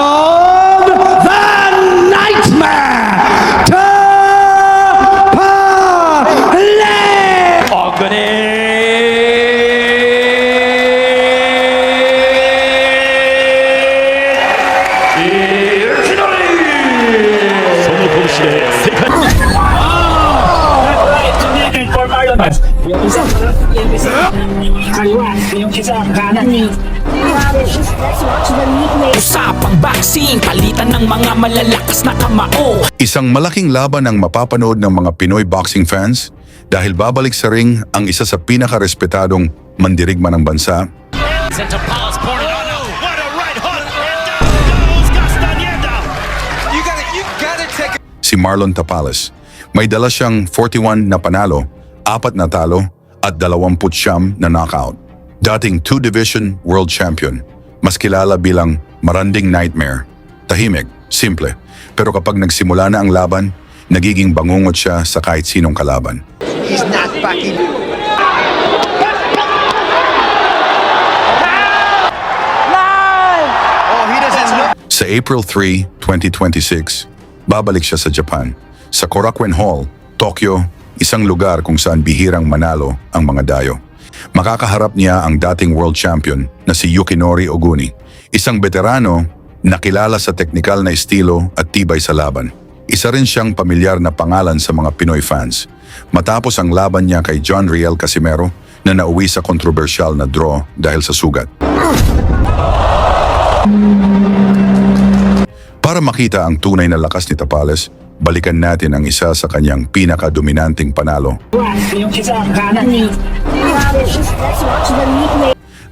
called the Nightmare, Tapales! Yung isa kaliwa, yung isa kanan. Usapang boxing, palitan ng mga malalakas na kamao. Isang malaking laban ang mapapanood ng mga Pinoy boxing fans dahil babalik sa ring ang isa sa pinaka-respetadong mandirigma ng bansa, si Marlon Tapales. May dala siyang 41 na panalo, 4 na talo at 29 na knockout. Dating 2-division world champion, mas kilala bilang Maranding Nightmare. Tahimik, simple, pero kapag nagsimula na ang laban, nagiging bangungot siya sa kahit sinong kalaban. He's not backing. Oh, he doesn't look. Sa April 3, 2026, babalik siya sa Japan. Sa Korakuen Hall, Tokyo, isang lugar kung saan bihirang manalo ang mga dayo. Makakaharap niya ang dating world champion na si Yukinori Oguni, isang veterano na kilala sa teknikal na estilo at tibay sa laban. Isa rin siyang pamilyar na pangalan sa mga Pinoy fans. Matapos ang laban niya kay John Riel Casimero na nauwi sa kontrobersyal na draw dahil sa sugat. Para makita ang tunay na lakas ni Tapales, balikan natin ang isa sa kanyang pinaka-dominanting panalo. Yung isa kanan.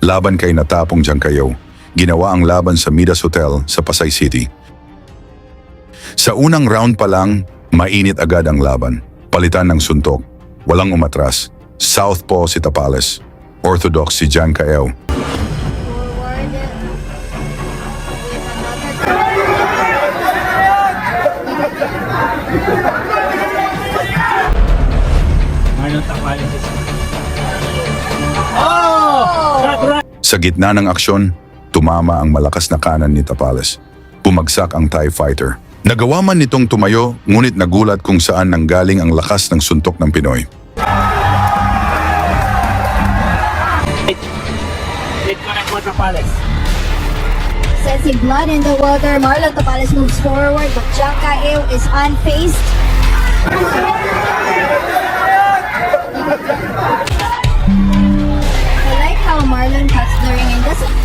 Laban kay Natapong Diangcayo. Ginawa ang laban sa Midas Hotel sa Pasay City. Sa unang round pa lang, mainit agad ang laban. Palitan ng suntok. Walang umatras. Southpaw si Tapales. Orthodox si Diangcayo. Sa gitna ng aksyon, tumama ang malakas na kanan ni Tapales. Bumagsak ang Thai fighter. Nagawa man nitong tumayo, ngunit nagulat kung saan nanggaling ang lakas ng suntok ng Pinoy. Sensing blood in the water, Marlon Tapales moves forward, but Diangcayo is unfazed. I like how Marlon cuts the ring and doesn't.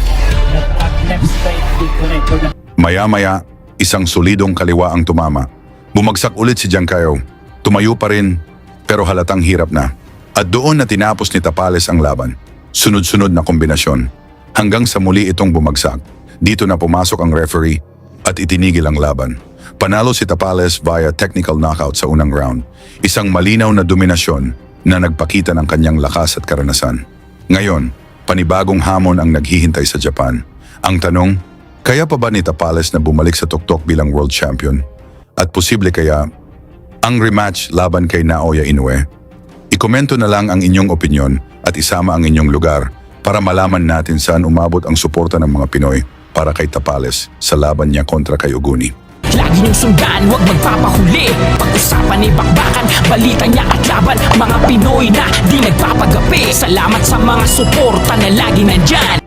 Maya-maya, isang solidong kaliwa ang tumama. Bumagsak ulit si Diangcayo. Tumayo pa rin, pero halatang hirap na. At doon na tinapos ni Tapales ang laban. Sunod-sunod na kombinasyon. Hanggang sa muli itong bumagsak. Dito na pumasok ang referee at itinigil ang laban. Panalo si Tapales via technical knockout sa unang round. Isang malinaw na dominasyon na nagpakita ng kanyang lakas at karanasan. Ngayon, panibagong hamon ang naghihintay sa Japan. Ang tanong, kaya pa ba ni Tapales na bumalik sa tuktok bilang world champion? At posible kaya ang rematch laban kay Naoya Inoue? Ikomento na lang ang inyong opinyon at isama ang inyong lugar para malaman natin saan umabot ang suporta ng mga Pinoy para kay Tapales sa laban niya kontra kay Oguni. Lagi niyong sundan, huwag magpapahuli. Pag-usapan ni bakbakan, balita niya at laban. Mga Pinoy na di nagpapagapi. Salamat sa mga suporta na lagi nandyan.